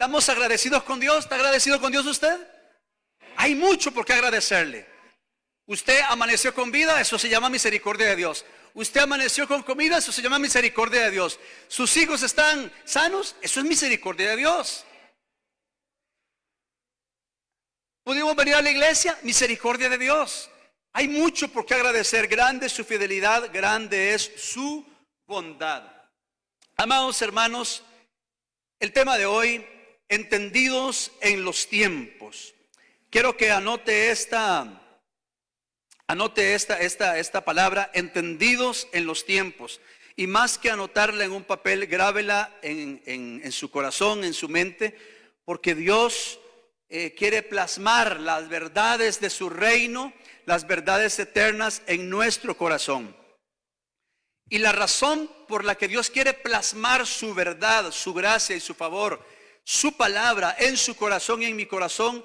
¿Estamos agradecidos con Dios? ¿Está agradecido con Dios usted? Hay mucho por qué agradecerle. Usted amaneció con vida, eso se llama misericordia de Dios. Usted amaneció con comida, eso se llama misericordia de Dios. Sus hijos están sanos, eso es misericordia de Dios. ¿Pudimos venir a la iglesia? Misericordia de Dios. Hay mucho por qué agradecer. Grande es su fidelidad, grande es su bondad. Amados hermanos, el tema de hoy, entendidos en los tiempos. Quiero que anote esta palabra, entendidos en los tiempos. Y más que anotarla en un papel, grábela en su corazón, en su mente, porque Dios quiere plasmar las verdades de su reino, las verdades eternas en nuestro corazón. Y la razón por la que Dios quiere plasmar su verdad, su gracia y su favor, su palabra en su corazón y en mi corazón,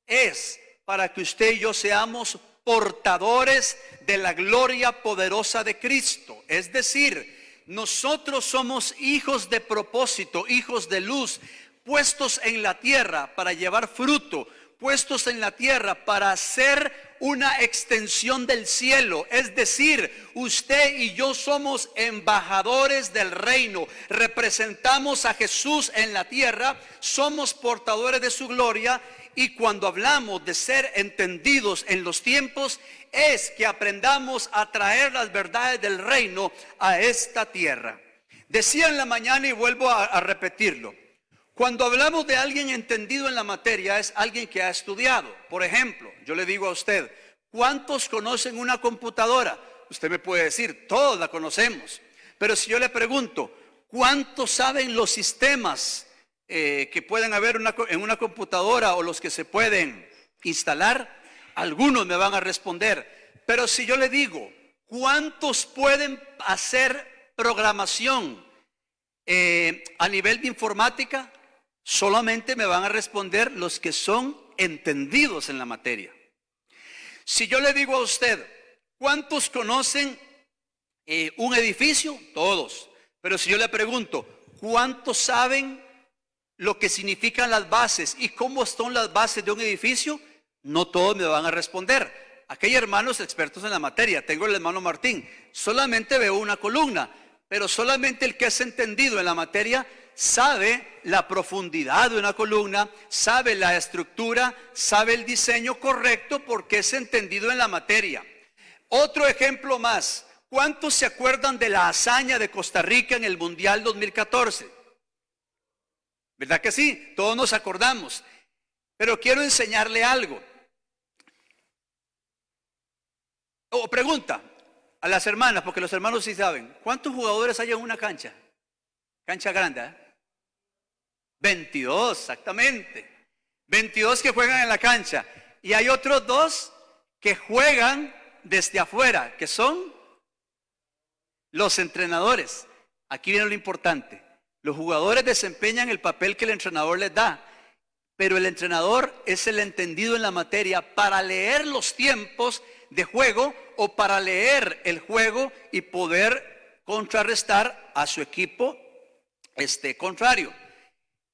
es para que usted y yo seamos portadores de la gloria poderosa de Cristo. Es decir, nosotros somos hijos de propósito, hijos de luz, puestos en la tierra para llevar fruto, puestos en la tierra para ser una extensión del cielo. Es decir, usted y yo somos embajadores del reino, representamos a Jesús en la tierra, somos portadores de su gloria. Y cuando hablamos de ser entendidos en los tiempos, es que aprendamos a traer las verdades del reino a esta tierra. Decía en la mañana y vuelvo a repetirlo. Cuando hablamos de alguien entendido en la materia, es alguien que ha estudiado. Por ejemplo, yo le digo a usted, ¿cuántos conocen una computadora? Usted me puede decir, todos la conocemos. Pero si yo le pregunto, ¿cuántos saben los sistemas que pueden haber en una computadora o los que se pueden instalar? Algunos me van a responder. Pero si yo le digo, ¿cuántos pueden hacer programación a nivel de informática? Solamente me van a responder los que son entendidos en la materia. Si yo le digo a usted, ¿cuántos conocen un edificio? Todos. Pero si yo le pregunto, ¿cuántos saben lo que significan las bases y cómo son las bases de un edificio? No todos me van a responder. Aquí hay hermanos expertos en la materia. Tengo el hermano Martín. Solamente veo una columna, pero solamente el que es entendido en la materia sabe la profundidad de una columna, sabe la estructura, sabe el diseño correcto porque es entendido en la materia. Otro ejemplo más. ¿Cuántos se acuerdan de la hazaña de Costa Rica en el Mundial 2014? ¿Verdad que sí? Todos nos acordamos. Pero quiero enseñarle algo. O pregunta a las hermanas, porque los hermanos sí saben. ¿Cuántos jugadores hay en una cancha? Cancha grande, ¿eh? 22, exactamente. 22 que juegan en la cancha. Y hay otros 2 que juegan desde afuera, que son los entrenadores. Aquí viene lo importante. Los jugadores desempeñan el papel que el entrenador les da, pero el entrenador es el entendido en la materia para leer los tiempos de juego o para leer el juego y poder contrarrestar a su equipo contrario.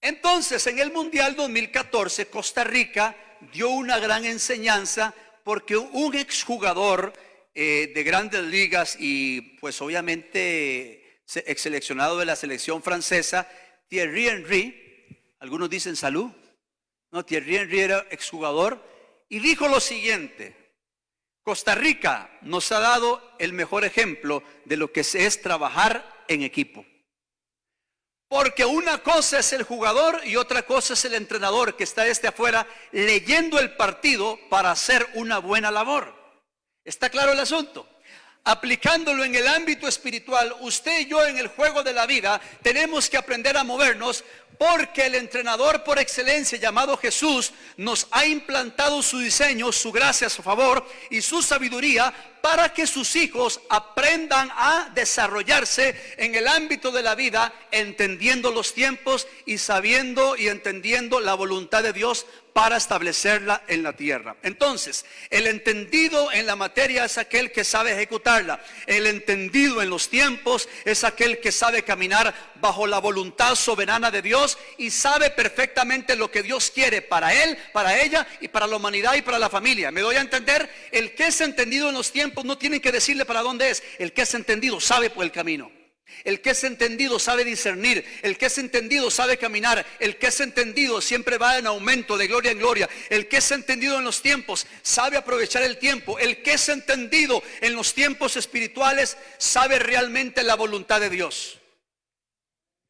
Entonces, en el Mundial 2014, Costa Rica dio una gran enseñanza porque un exjugador de grandes ligas y pues obviamente ex seleccionado de la selección francesa, Thierry Henry, algunos dicen salud, no, Thierry Henry era exjugador y dijo lo siguiente: Costa Rica nos ha dado el mejor ejemplo de lo que es trabajar en equipo. Porque una cosa es el jugador y otra cosa es el entrenador que está desde afuera leyendo el partido para hacer una buena labor. ¿Está claro el asunto? Aplicándolo en el ámbito espiritual, usted y yo en el juego de la vida tenemos que aprender a movernos porque el entrenador por excelencia llamado Jesús nos ha implantado su diseño, su gracia, su favor y su sabiduría para que sus hijos aprendan a desarrollarse en el ámbito de la vida, entendiendo los tiempos y sabiendo y entendiendo la voluntad de Dios para establecerla en la tierra. Entonces, el entendido en la materia es aquel que sabe ejecutarla. El entendido en los tiempos es aquel que sabe caminar bajo la voluntad soberana de Dios y sabe perfectamente lo que Dios quiere para él, para ella y para la humanidad y para la familia. ¿Me doy a entender? El que es entendido en los tiempos no tienen que decirle para dónde es. El que es entendido sabe por el camino. El que es entendido sabe discernir. El que es entendido sabe caminar. El que es entendido siempre va en aumento de gloria en gloria. El que es entendido en los tiempos sabe aprovechar el tiempo. El que es entendido en los tiempos espirituales sabe realmente la voluntad de Dios.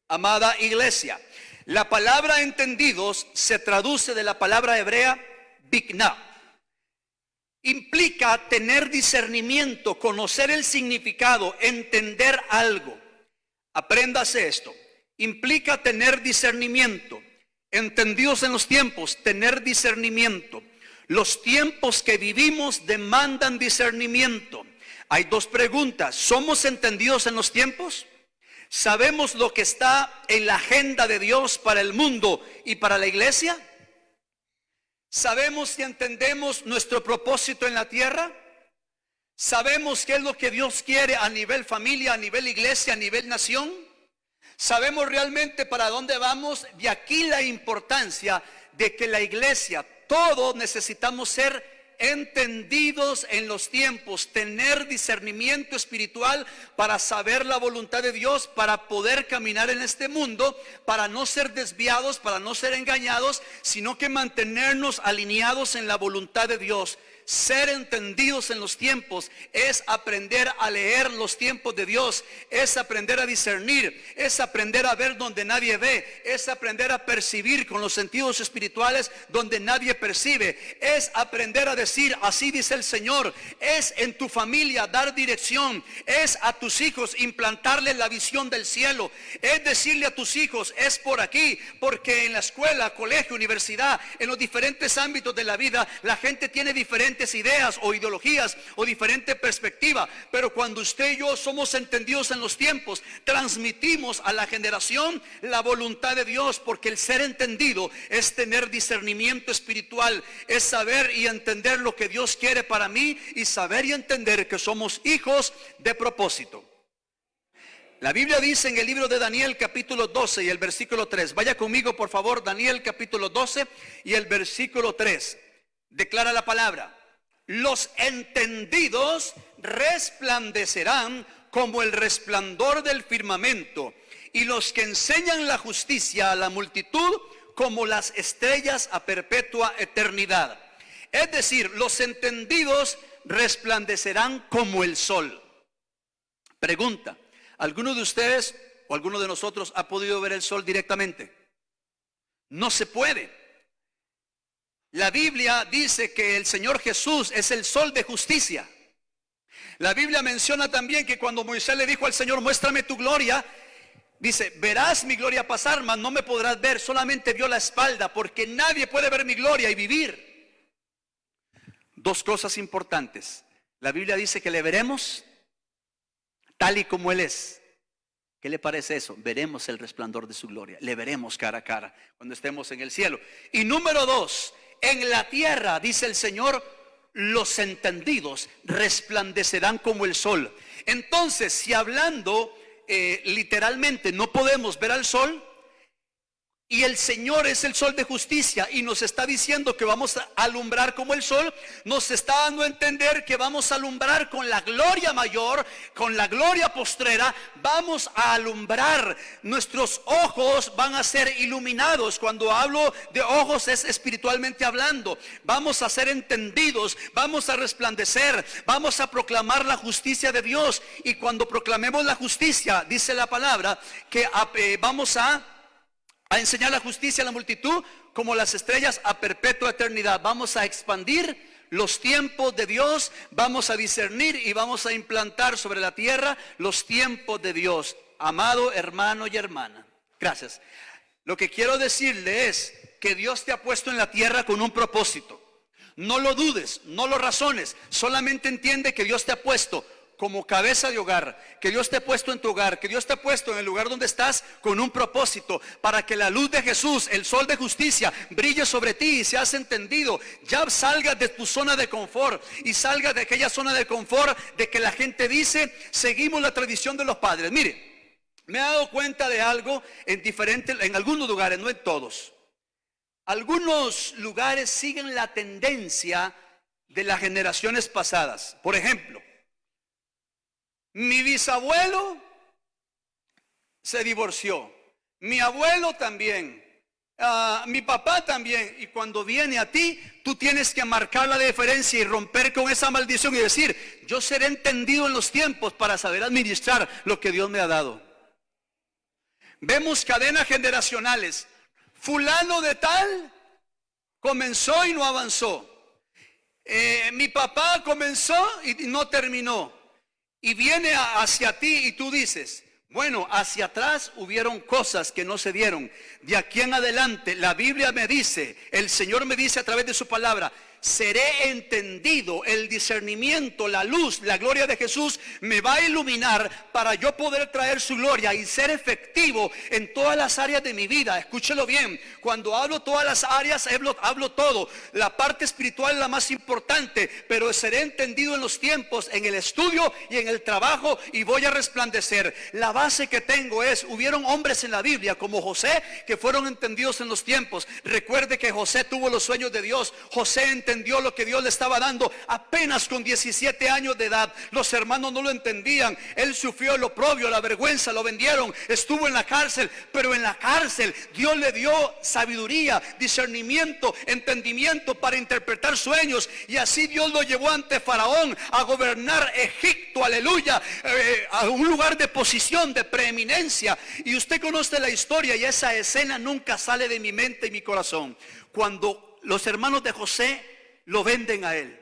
Amada iglesia, la palabra entendidos se traduce de la palabra hebrea bigna. Implica tener discernimiento, conocer el significado, entender algo. Apréndase esto. Implica tener discernimiento. Entendidos en los tiempos, tener discernimiento. Los tiempos que vivimos demandan discernimiento. Hay dos preguntas. ¿Somos entendidos en los tiempos? ¿Sabemos lo que está en la agenda de Dios para el mundo y para la iglesia? ¿Sabemos y entendemos nuestro propósito en la tierra? ¿Sabemos qué es lo que Dios quiere a nivel familia, a nivel iglesia, a nivel nación? ¿Sabemos realmente para dónde vamos? De aquí la importancia de que la iglesia, todos necesitamos ser entendidos en los tiempos, tener discernimiento espiritual para saber la voluntad de Dios, para poder caminar en este mundo, para no ser desviados, para no ser engañados, sino que mantenernos alineados en la voluntad de Dios. Ser entendidos en los tiempos es aprender a leer los tiempos de Dios, es aprender a discernir, es aprender a ver donde nadie ve, es aprender a percibir con los sentidos espirituales donde nadie percibe, es aprender a decir así dice el Señor, es en tu familia dar dirección, es a tus hijos implantarle la visión del cielo, es decirle a tus hijos es por aquí, porque en la escuela, colegio, universidad, en los diferentes ámbitos de la vida la gente tiene diferentes ideas o ideologías o diferente perspectiva, pero cuando usted y yo somos entendidos en los tiempos, transmitimos a la generación la voluntad de Dios, porque el ser entendido es tener discernimiento espiritual, es saber y entender lo que Dios quiere para mí y saber y entender que somos hijos de propósito. La Biblia dice en el libro de Daniel capítulo 12 y el versículo 3, vaya conmigo por favor, Daniel capítulo 12 y el versículo 3, declara la palabra: los entendidos resplandecerán como el resplandor del firmamento, y los que enseñan la justicia a la multitud como las estrellas a perpetua eternidad. Es decir, los entendidos resplandecerán como el sol. Pregunta: ¿alguno de ustedes o alguno de nosotros ha podido ver el sol directamente? No se puede. La Biblia dice que el Señor Jesús es el sol de justicia. La Biblia menciona también que cuando Moisés le dijo al Señor, muéstrame tu gloria, dice, verás mi gloria pasar, mas no me podrás ver, solamente vio la espalda, porque nadie puede ver mi gloria y vivir. Dos cosas importantes. La Biblia dice que le veremos tal y como Él es. ¿Qué le parece eso? Veremos el resplandor de su gloria. Le veremos cara a cara cuando estemos en el cielo. Y número dos, en la tierra, dice el Señor, los entendidos resplandecerán como el sol. Entonces, si hablando literalmente no podemos ver al sol, y el Señor es el sol de justicia y nos está diciendo que vamos a alumbrar como el sol, nos está dando a entender que vamos a alumbrar con la gloria mayor, con la gloria postrera, vamos a alumbrar, nuestros ojos van a ser iluminados. Cuando hablo de ojos es espiritualmente hablando, vamos a ser entendidos, vamos a resplandecer, vamos a proclamar la justicia de Dios, y cuando proclamemos la justicia, dice la palabra, que vamos a enseñar la justicia a la multitud como las estrellas a perpetua eternidad. Vamos a expandir los tiempos de Dios, vamos a discernir y vamos a implantar sobre la tierra los tiempos de Dios. Amado hermano y hermana, gracias. Lo que quiero decirle es que Dios te ha puesto en la tierra con un propósito. No lo dudes, no lo razones. Solamente entiende que Dios te ha puesto como cabeza de hogar, que Dios te ha puesto en tu hogar, que Dios te ha puesto en el lugar donde estás con un propósito, para que la luz de Jesús, el sol de justicia, brille sobre ti y seas entendido. Ya salgas de tu zona de confort y salgas de aquella zona de confort de que la gente dice, seguimos la tradición de los padres. Mire, me he dado cuenta de algo en algunos lugares, no en todos. Algunos lugares siguen la tendencia de las generaciones pasadas. Por ejemplo, mi bisabuelo se divorció, mi abuelo también, mi papá también. Y cuando viene a ti, tú tienes que marcar la diferencia y romper con esa maldición y decir, yo seré entendido en los tiempos para saber administrar lo que Dios me ha dado. Vemos cadenas generacionales. Fulano de tal comenzó y no avanzó. Mi papá comenzó y no terminó. Y viene hacia ti y tú dices, bueno, hacia atrás hubieron cosas que no se dieron. De aquí en adelante la Biblia me dice, el Señor me dice a través de su palabra, seré entendido, el discernimiento, la luz, la gloria de Jesús me va a iluminar para yo poder traer su gloria y ser efectivo en todas las áreas de mi vida. Escúchelo bien, cuando hablo todas las áreas, hablo todo. La parte espiritual es la más importante, pero seré entendido en los tiempos, en el estudio y en el trabajo, y voy a resplandecer. La base que tengo es, hubieron hombres en la Biblia como José que fueron entendidos en los tiempos. Recuerde que José tuvo los sueños de Dios. José entendió lo que Dios le estaba dando apenas con 17 años de edad. Los hermanos no lo entendían. Él sufrió el oprobio, la vergüenza, lo vendieron, estuvo en la cárcel, pero en la cárcel Dios le dio sabiduría, discernimiento, entendimiento para interpretar sueños, y así Dios lo llevó ante Faraón a gobernar Egipto, aleluya, a un lugar de posición, de preeminencia. Y usted conoce la historia, y esa escena nunca sale de mi mente y mi corazón. Cuando los hermanos de José lo venden a él,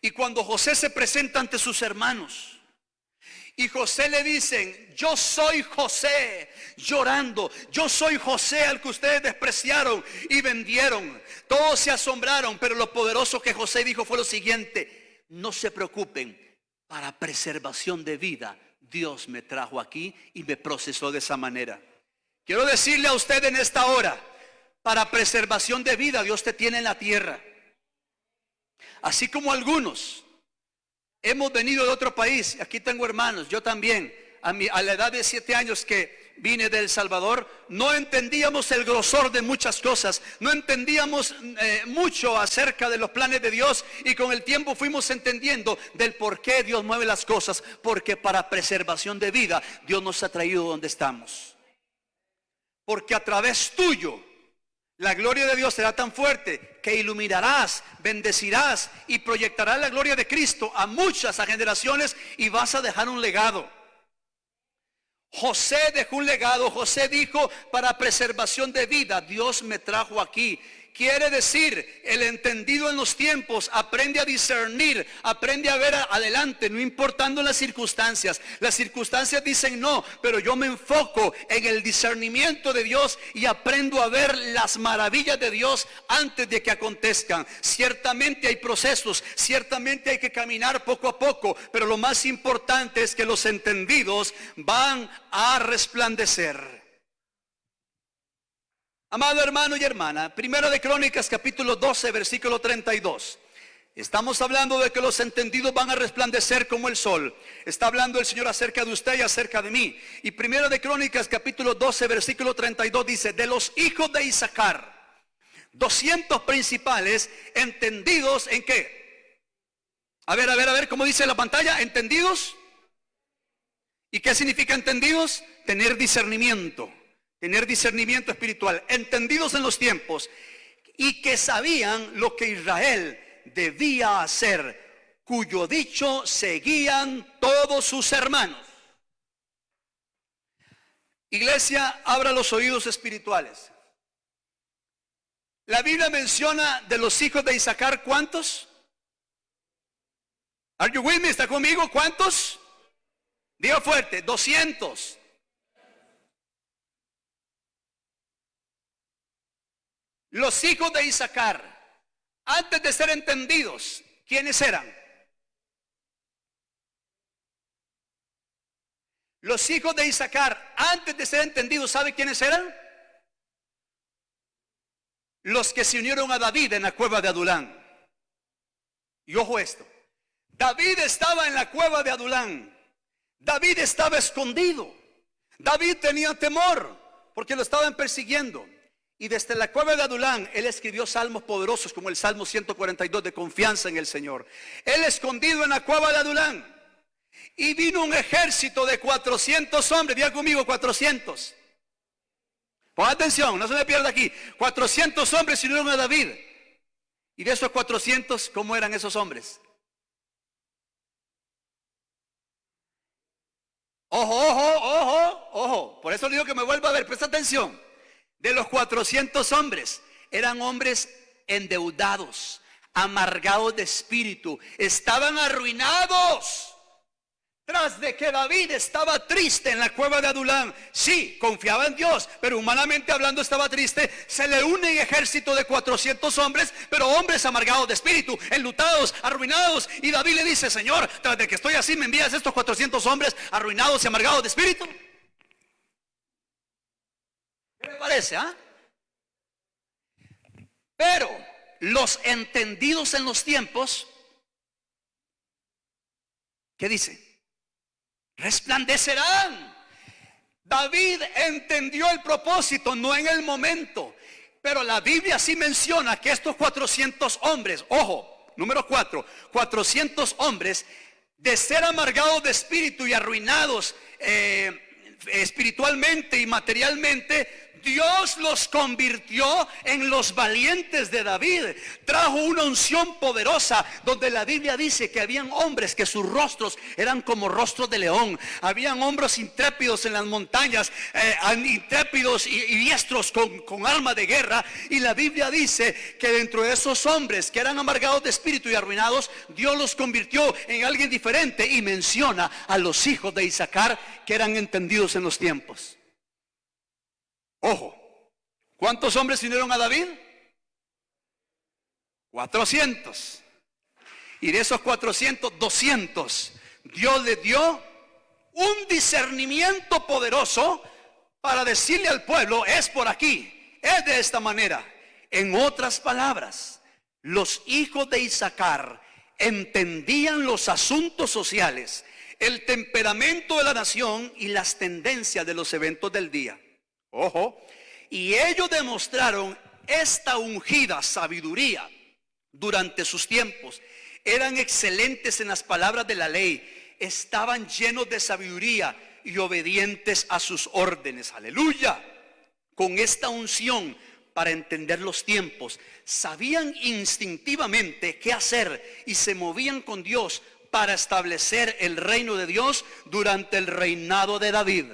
y cuando José se presenta ante sus hermanos, y José le dicen, yo soy José, llorando, yo soy José al que ustedes despreciaron y vendieron. Todos se asombraron, pero lo poderoso que José dijo fue lo siguiente: no se preocupen, para preservación de vida Dios me trajo aquí y me procesó de esa manera. Quiero decirle a usted en esta hora, para preservación de vida Dios te tiene en la tierra. Así como algunos hemos venido de otro país. Aquí tengo hermanos, yo también, a la edad de 7 años que vine de El Salvador, no entendíamos el grosor de muchas cosas, no entendíamos mucho acerca de los planes de Dios, y con el tiempo fuimos entendiendo del por qué Dios mueve las cosas, porque para preservación de vida Dios nos ha traído donde estamos. Porque a través tuyo la gloria de Dios será tan fuerte que iluminarás, bendecirás y proyectarás la gloria de Cristo a muchas, a generaciones, y vas a dejar un legado. José dejó un legado. José dijo, para preservación de vida Dios me trajo aquí. Quiere decir, el entendido en los tiempos aprende a discernir, aprende a ver adelante, no importando las circunstancias. Las circunstancias dicen no, pero yo me enfoco en el discernimiento de Dios y aprendo a ver las maravillas de Dios antes de que acontezcan. Ciertamente hay procesos, ciertamente hay que caminar poco a poco, pero lo más importante es que los entendidos van a resplandecer. Amado hermano y hermana, Primera de Crónicas capítulo 12 versículo 32. Estamos hablando de que los entendidos van a resplandecer como el sol. Está hablando el Señor acerca de usted y acerca de mí. Y Primera de Crónicas capítulo 12 versículo 32 dice, de los hijos de Isaacar, 200 principales, entendidos en qué. A ver, ¿cómo dice la pantalla? ¿Entendidos? ¿Y qué significa entendidos? Tener discernimiento. Tener discernimiento espiritual, entendidos en los tiempos, y que sabían lo que Israel debía hacer, cuyo dicho seguían todos sus hermanos. Iglesia, abra los oídos espirituales. La Biblia menciona de los hijos de Isaacar, ¿cuántos? Are you with me? ¿Está conmigo? ¿Cuántos? Diga fuerte, 200. Los hijos de Isaacar, Antes de ser entendidos, ¿quiénes eran? Los hijos de Isaacar, antes de ser entendidos, ¿sabe quiénes eran? Los que se unieron a David en la cueva de Adulán. Y ojo esto, David estaba en la cueva de Adulán. David estaba escondido. David tenía temor porque lo estaban persiguiendo. Y desde la cueva de Adulán, él escribió salmos poderosos como el Salmo 142 de confianza en el Señor. Él escondido en la cueva de Adulán. Y vino un ejército de 400 hombres. Diga conmigo, 400. Pon atención, no se me pierda aquí. 400 hombres se unieron a David. Y de esos 400, ¿cómo eran esos hombres? Ojo. Por eso le digo que me vuelva a ver, presta atención. De los 400 hombres, eran hombres endeudados, amargados de espíritu, estaban arruinados. Tras de que David estaba triste en la cueva de Adulán, sí, confiaba en Dios, pero humanamente hablando estaba triste, se le une un ejército de 400 hombres, pero hombres amargados de espíritu, enlutados, arruinados, y David le dice, Señor, tras de que estoy así, ¿me envías estos 400 hombres arruinados y amargados de espíritu? ¿Qué le parece, Pero los entendidos en los tiempos, ¿qué dice? Resplandecerán. David entendió el propósito, no en el momento, pero la Biblia sí menciona que estos 400 hombres, ojo, número 4, 400 hombres de ser amargados de espíritu y arruinados espiritualmente y materialmente, Dios los convirtió en los valientes de David. Trajo una unción poderosa donde la Biblia dice que habían hombres que sus rostros eran como rostros de león. Habían hombres intrépidos en las montañas, intrépidos y diestros con arma de guerra. Y la Biblia dice que dentro de esos hombres que eran amargados de espíritu y arruinados, Dios los convirtió en alguien diferente y menciona a los hijos de Isaacar que eran entendidos en los tiempos. Ojo, ¿cuántos hombres se unieron a David? 400. Y de esos 400, 200, Dios le dio un discernimiento poderoso para decirle al pueblo, es por aquí, es de esta manera. En otras palabras, los hijos de Isaacar entendían los asuntos sociales, el temperamento de la nación y las tendencias de los eventos del día. Ojo, y ellos demostraron esta ungida sabiduría durante sus tiempos. Eran excelentes en las palabras de la ley, estaban llenos de sabiduría y obedientes a sus órdenes. Aleluya. Con esta unción para entender los tiempos, sabían instintivamente qué hacer y se movían con Dios para establecer el reino de Dios durante el reinado de David.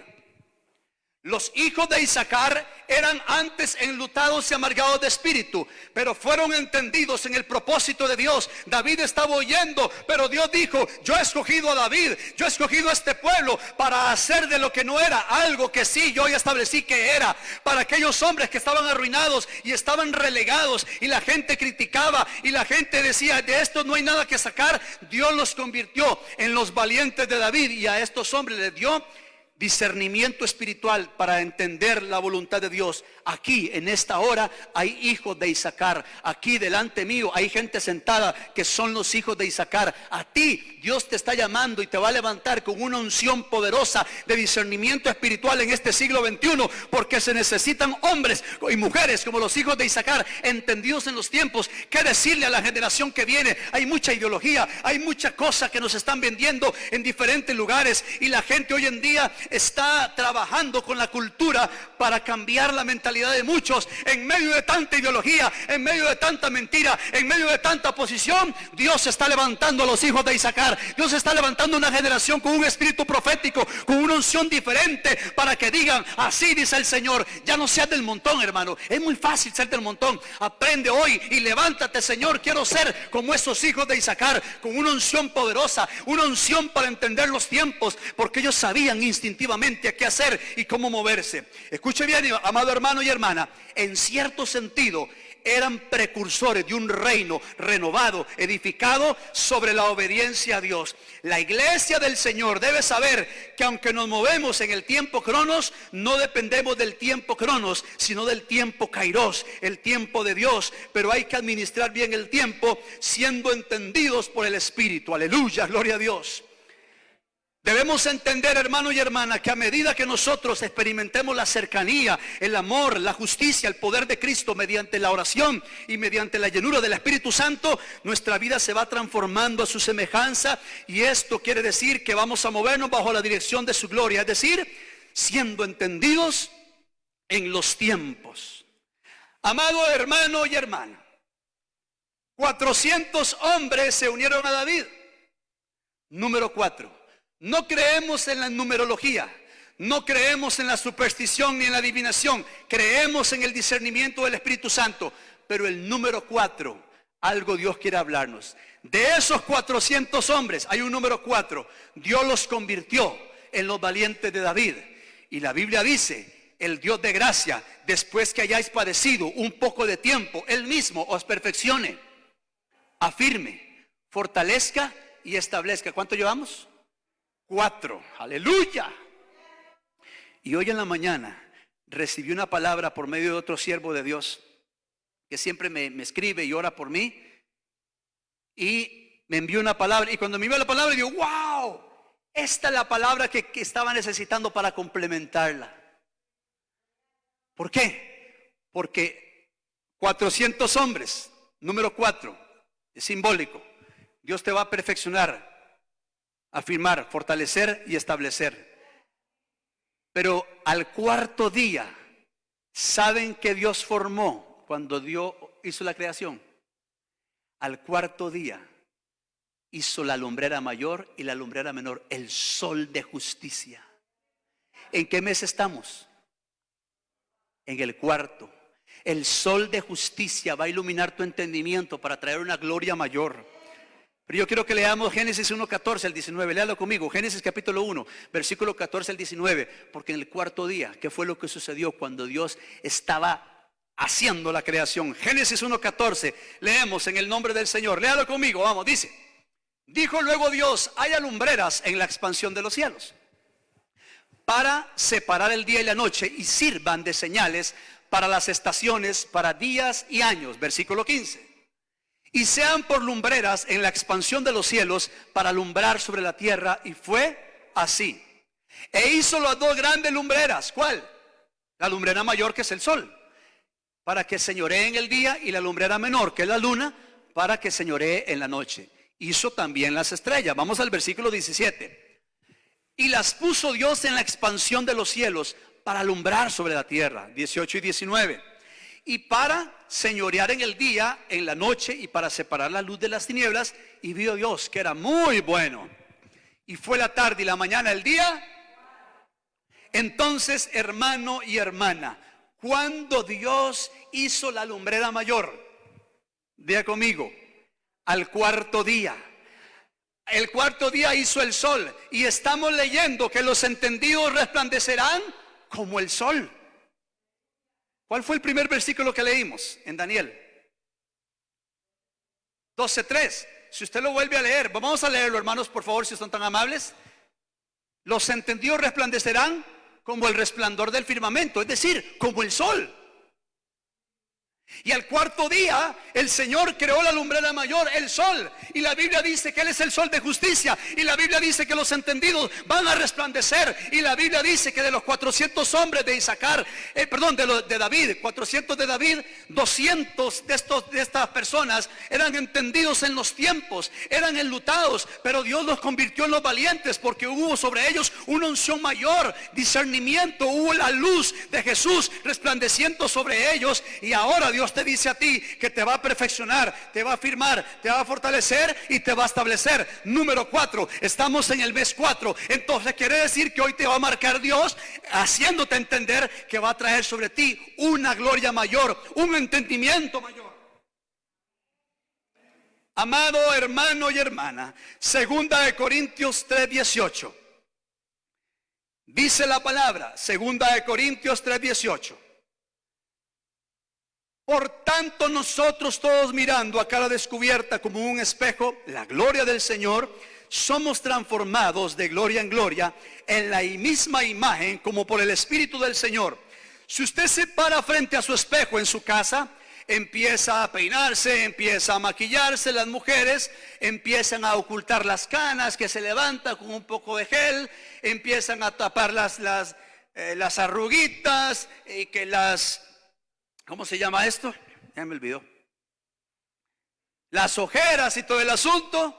Los hijos de Isaacar eran antes enlutados y amargados de espíritu, pero fueron entendidos en el propósito de Dios. David estaba oyendo, pero Dios dijo, yo he escogido a David, yo he escogido a este pueblo para hacer de lo que no era, algo que sí yo ya establecí que era. Para aquellos hombres que estaban arruinados y estaban relegados y la gente criticaba y la gente decía, de esto no hay nada que sacar, Dios los convirtió en los valientes de David y a estos hombres les dio discernimiento espiritual para entender la voluntad de Dios. Aquí en esta hora hay hijos de Isaacar. Aquí delante mío hay gente sentada que son los hijos de Isaacar. A ti Dios te está llamando y te va a levantar con una unción poderosa de discernimiento espiritual en este siglo XXI, porque se necesitan hombres y mujeres como los hijos de Isaacar, entendidos en los tiempos. ¿Qué decirle a la generación que viene? Hay mucha ideología, hay mucha cosa que nos están vendiendo en diferentes lugares y la gente hoy en día está trabajando con la cultura para cambiar la mentalidad de muchos. En medio de tanta ideología, en medio de tanta mentira, en medio de tanta oposición, Dios está levantando a los hijos de Isaacar. Dios está levantando una generación con un espíritu profético, con una unción diferente, para que digan, así dice el Señor. Ya no seas del montón, hermano. Es muy fácil ser del montón. Aprende hoy y levántate, Señor, quiero ser como esos hijos de Isaacar, con una unción poderosa, una unción para entender los tiempos, porque ellos sabían instintivamente qué hacer y cómo moverse. Escuche bien, amado hermano y hermana, en cierto sentido eran precursores de un reino renovado, edificado sobre la obediencia a Dios. La iglesia del Señor debe saber que aunque nos movemos en el tiempo cronos, no dependemos del tiempo cronos, sino del tiempo kairos, el tiempo de Dios. Pero hay que administrar bien el tiempo siendo entendidos por el Espíritu. Aleluya, gloria a Dios. Debemos entender, hermano y hermana, que a medida que nosotros experimentemos la cercanía, el amor, la justicia, el poder de Cristo mediante la oración y mediante la llenura del Espíritu Santo, nuestra vida se va transformando a su semejanza, y esto quiere decir que vamos a movernos bajo la dirección de su gloria, es decir, siendo entendidos en los tiempos. Amado hermano y hermana, 400 hombres se unieron a David. Número 4. No creemos en la numerología, no creemos en la superstición ni en la adivinación, creemos en el discernimiento del Espíritu Santo. Pero el número 4, algo Dios quiere hablarnos. De esos 400 hombres, hay un número 4, Dios los convirtió en los valientes de David. Y la Biblia dice, el Dios de gracia, después que hayáis padecido un poco de tiempo, Él mismo os perfeccione, afirme, fortalezca y establezca. ¿Cuánto llevamos? 4, aleluya. Y hoy en la mañana recibí una palabra por medio de otro siervo de Dios que siempre me escribe y ora por mí, y me envió una palabra, y cuando me envió la palabra digo, wow, esta es la palabra que estaba necesitando para complementarla. ¿Por qué? Porque 400 hombres, número 4, es simbólico. Dios te va a perfeccionar, afirmar, fortalecer y establecer. Pero al cuarto día, ¿saben que Dios formó cuando Dios hizo la creación? Al cuarto día hizo la lumbrera mayor y la lumbrera menor, el sol de justicia. ¿En qué mes estamos? En el cuarto. El sol de justicia va a iluminar tu entendimiento para traer una gloria mayor. Pero yo quiero que leamos Génesis 1, 14 al 19. Léalo conmigo. Génesis capítulo 1, versículo 14 al 19. Porque en el cuarto día, ¿qué fue lo que sucedió cuando Dios estaba haciendo la creación? Génesis 1, 14. Leemos en el nombre del Señor. Léalo conmigo, vamos, dice. Dijo luego Dios, haya lumbreras en la expansión de los cielos, para separar el día y la noche, y sirvan de señales para las estaciones, para días y años. Versículo 15. Y sean por lumbreras en la expansión de los cielos para alumbrar sobre la tierra. Y fue así. E hizo las dos grandes lumbreras. ¿Cuál? La lumbrera mayor, que es el sol, para que señoree en el día, y la lumbrera menor, que es la luna, para que señoree en la noche. Hizo también las estrellas. Vamos al versículo 17. Y las puso Dios en la expansión de los cielos para alumbrar sobre la tierra. 18 y 19. Y para señorear en el día, en la noche, y para separar la luz de las tinieblas. Y vio Dios que era muy bueno. Y fue la tarde y la mañana el día. Entonces, hermano y hermana, cuando Dios hizo la lumbrera mayor, diga conmigo, al cuarto día. El cuarto día hizo el sol, y estamos leyendo que los entendidos resplandecerán como el sol. ¿Cuál fue el primer versículo que leímos en Daniel? 12:3. Si usted lo vuelve a leer, vamos a leerlo, hermanos, por favor, si son tan amables. Los entendidos resplandecerán como el resplandor del firmamento, es decir, como el sol. Y al cuarto día el Señor creó la lumbrera mayor, el sol. Y la Biblia dice que Él es el sol de justicia. Y la Biblia dice que los entendidos van a resplandecer. Y la Biblia dice que de los 400 hombres de de David, 400 de David, 200 de estas personas eran entendidos en los tiempos, eran enlutados. Pero Dios los convirtió en los valientes, porque hubo sobre ellos una unción mayor, discernimiento. Hubo la luz de Jesús resplandeciendo sobre ellos. Y ahora Dios te dice a ti que te va a perfeccionar, te va a afirmar, te va a fortalecer y te va a establecer. Número 4, estamos en el mes 4. Entonces quiere decir que hoy te va a marcar Dios, haciéndote entender que va a traer sobre ti una gloria mayor, un entendimiento mayor. Amado hermano y hermana, segunda de Corintios 3:18. Dice la palabra, segunda de Corintios 3:18. Por tanto, nosotros todos mirando a cara descubierta como un espejo la gloria del Señor, somos transformados de gloria en gloria en la misma imagen como por el Espíritu del Señor. Si usted se para frente a su espejo en su casa, empieza a peinarse, empieza a maquillarse, las mujeres empiezan a ocultar las canas que se levantan con un poco de gel, empiezan a tapar las arruguitas y que ¿cómo se llama esto? Ya me olvidó. Las ojeras y todo el asunto.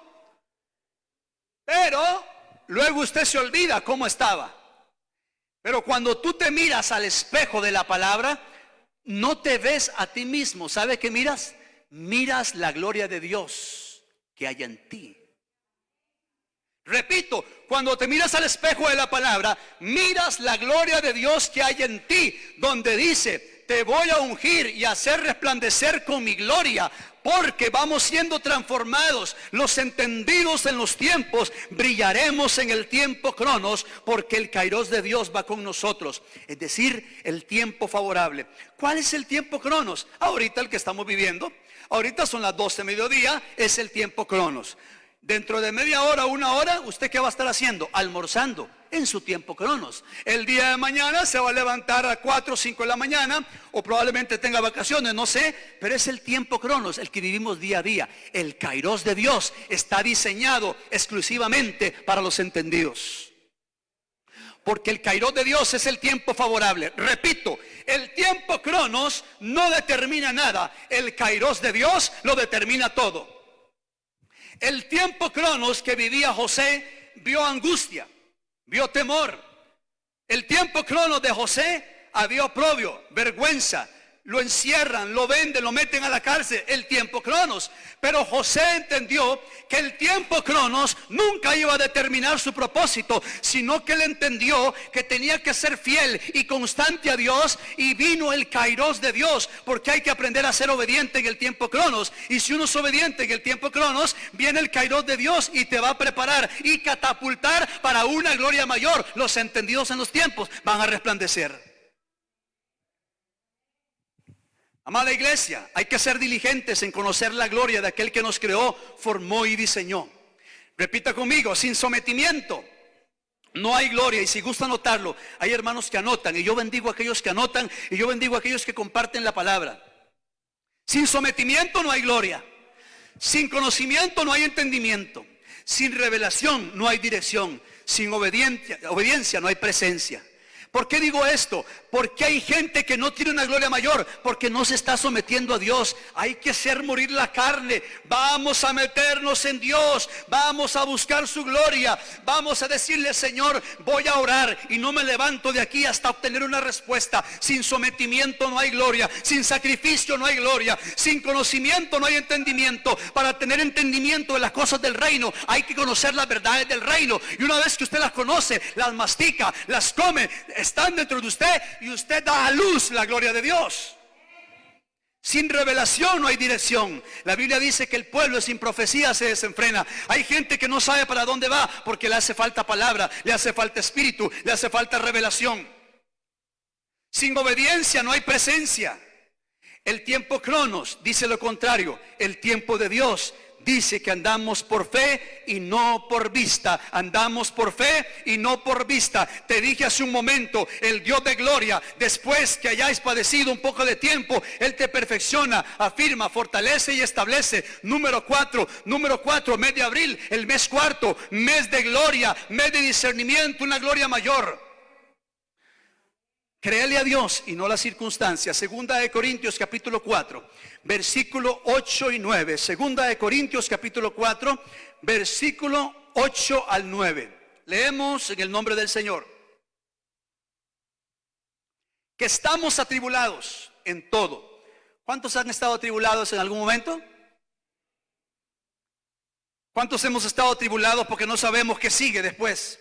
Pero luego usted se olvida cómo estaba. Pero cuando tú te miras al espejo de la palabra, no te ves a ti mismo. ¿Sabe qué miras? Miras la gloria de Dios que hay en ti. Repito, cuando te miras al espejo de la palabra, miras la gloria de Dios que hay en ti, donde dice: te voy a ungir y hacer resplandecer con mi gloria, porque vamos siendo transformados. Los entendidos en los tiempos, brillaremos en el tiempo cronos, porque el kairos de Dios va con nosotros, es decir, el tiempo favorable. ¿Cuál es el tiempo cronos? Ahorita el que estamos viviendo. Ahorita son las 12 de mediodía, es el tiempo cronos. Dentro de media hora, una hora, ¿usted qué va a estar haciendo? Almorzando en su tiempo cronos. El día de mañana se va a levantar a 4 o 5 de la mañana, o probablemente tenga vacaciones, no sé, pero es el tiempo cronos, el que vivimos día a día. El kairos de Dios está diseñado exclusivamente para los entendidos, porque el kairos de Dios es el tiempo favorable. Repito, el tiempo cronos no determina nada, el kairos de Dios lo determina todo. El tiempo cronos que vivía José vio angustia, vio temor. El tiempo cronos de José había oprobio, vergüenza. Lo encierran, lo venden, lo meten a la cárcel. El tiempo cronos. Pero José entendió que el tiempo cronos nunca iba a determinar su propósito, sino que él entendió que tenía que ser fiel y constante a Dios, y vino el kairos de Dios, porque hay que aprender a ser obediente en el tiempo cronos. Y si uno es obediente en el tiempo cronos, viene el kairos de Dios y te va a preparar y catapultar para una gloria mayor. Los entendidos en los tiempos van a resplandecer. Amada iglesia, hay que ser diligentes en conocer la gloria de aquel que nos creó, formó y diseñó. Repita conmigo: sin sometimiento no hay gloria. Y si gusta anotarlo, hay hermanos que anotan, y yo bendigo a aquellos que anotan, y yo bendigo a aquellos que comparten la palabra. Sin sometimiento no hay gloria. Sin conocimiento no hay entendimiento. Sin revelación no hay dirección. Sin obediencia no hay presencia. ¿Por qué digo esto? Porque hay gente que no tiene una gloria mayor, porque no se está sometiendo a Dios. Hay que hacer morir la carne. Vamos a meternos en Dios, vamos a buscar su gloria, vamos a decirle: Señor, voy a orar y no me levanto de aquí hasta obtener una respuesta. Sin sometimiento no hay gloria, sin sacrificio no hay gloria, sin conocimiento no hay entendimiento. Para tener entendimiento de las cosas del reino, hay que conocer las verdades del reino, y una vez que usted las conoce, las mastica, las come, están dentro de usted, y usted da a luz la gloria de Dios. Sin revelación no hay dirección. La Biblia dice que el pueblo sin profecía se desenfrena. Hay gente que no sabe para dónde va, porque le hace falta palabra, le hace falta espíritu, le hace falta revelación. Sin obediencia no hay presencia. El tiempo cronos dice lo contrario. El tiempo de Dios dice que andamos por fe y no por vista. Andamos por fe y no por vista. Te dije hace un momento, el Dios de gloria, después que hayáis padecido un poco de tiempo, Él te perfecciona, afirma, fortalece y establece. Número 4, mes de abril, el mes cuarto, mes de gloria, mes de discernimiento, una gloria mayor. Créele a Dios y no a las circunstancias. Segunda de Corintios capítulo 4, versículo 8 y 9. Segunda de Corintios capítulo 4, versículo 8 al 9. Leemos en el nombre del Señor. Que estamos atribulados en todo. ¿Cuántos han estado atribulados en algún momento? ¿Cuántos hemos estado atribulados porque no sabemos qué sigue después?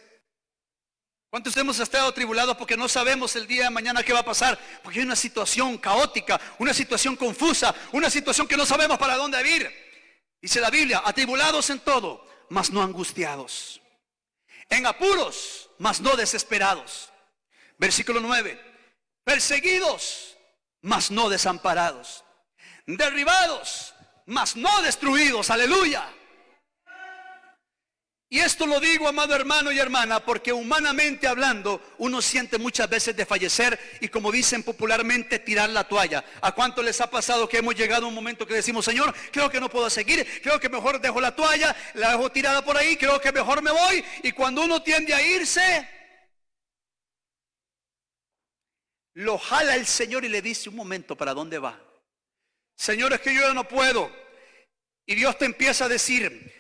¿Cuántos hemos estado atribulados porque no sabemos el día de mañana qué va a pasar? Porque hay una situación caótica, una situación confusa, una situación que no sabemos para dónde ir. Dice la Biblia: atribulados en todo, mas no angustiados. En apuros, mas no desesperados. Versículo 9. Perseguidos, mas no desamparados. derribados, mas no destruidos. Aleluya. Y esto lo digo, amado hermano y hermana, porque humanamente hablando, uno siente muchas veces de fallecer y, como dicen popularmente, tirar la toalla. ¿A cuánto les ha pasado que hemos llegado a un momento que decimos: Señor, creo que no puedo seguir, creo que mejor dejo la toalla, la dejo tirada por ahí, creo que mejor me voy? Y cuando uno tiende a irse, lo jala el Señor y le dice: un momento, ¿para dónde va? Señor, es que yo ya no puedo. Y Dios te empieza a decir: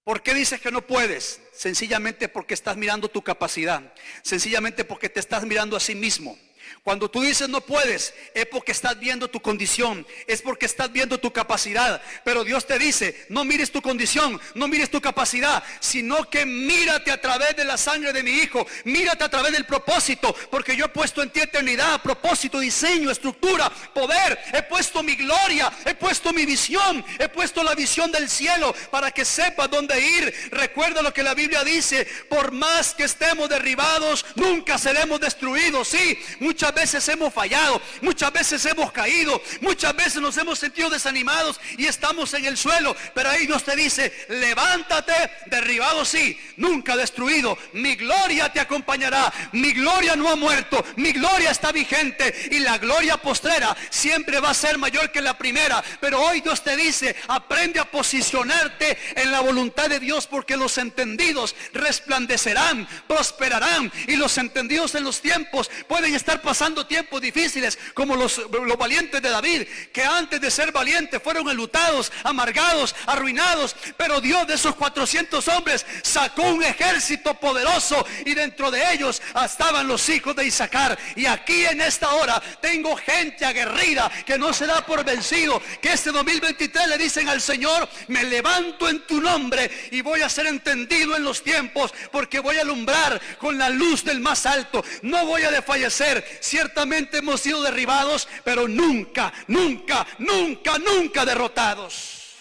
¿por qué dices que no puedes? Sencillamente porque estás mirando tu capacidad. Sencillamente porque te estás mirando a sí mismo. Cuando tú dices no puedes, es porque estás viendo tu condición, es porque estás viendo tu capacidad. Pero Dios te dice: no mires tu condición, no mires tu capacidad, sino que mírate a través de la sangre de mi Hijo, mírate a través del propósito, porque yo he puesto en ti eternidad, propósito, diseño, estructura, poder. He puesto mi gloria, he puesto mi visión, he puesto la visión del cielo para que sepas dónde ir. Recuerda lo que la Biblia dice: por más que estemos derribados, nunca seremos destruidos. Sí, muchas veces hemos fallado, muchas veces hemos caído, muchas veces nos hemos sentido desanimados y estamos en el suelo, pero ahí Dios te dice: levántate, derribado sí, nunca destruido. Mi gloria te acompañará, mi gloria no ha muerto, mi gloria está vigente, y la gloria postrera siempre va a ser mayor que la primera. Pero hoy Dios te dice: aprende a posicionarte en la voluntad de Dios, porque los entendidos resplandecerán, prosperarán. Y los entendidos en los tiempos pueden estar pasando tiempos difíciles, como los valientes de David, que antes de ser valientes fueron enlutados, amargados, arruinados. Pero Dios, de esos 400 hombres, sacó un ejército poderoso, y dentro de ellos estaban los hijos de Isaacar. Y aquí en esta hora tengo gente aguerrida que no se da por vencido, que este 2023 le dicen al Señor: me levanto en tu nombre y voy a ser entendido en los tiempos, porque voy a alumbrar con la luz del más alto, no voy a desfallecer. Ciertamente hemos sido derribados, pero nunca, nunca, nunca, nunca derrotados.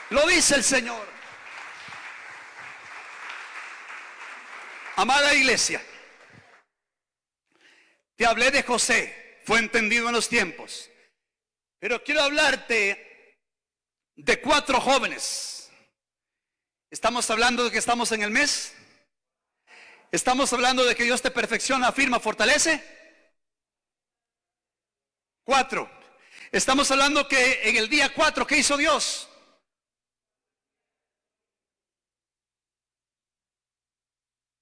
Lo dice el Señor. Amada iglesia, te hablé de José, fue entendido en los tiempos, pero quiero hablarte de 4 jóvenes. Estamos hablando de que estamos en el mes. Estamos hablando de que Dios te perfecciona, afirma, fortalece. 4. Estamos hablando que en el día 4, ¿qué hizo Dios?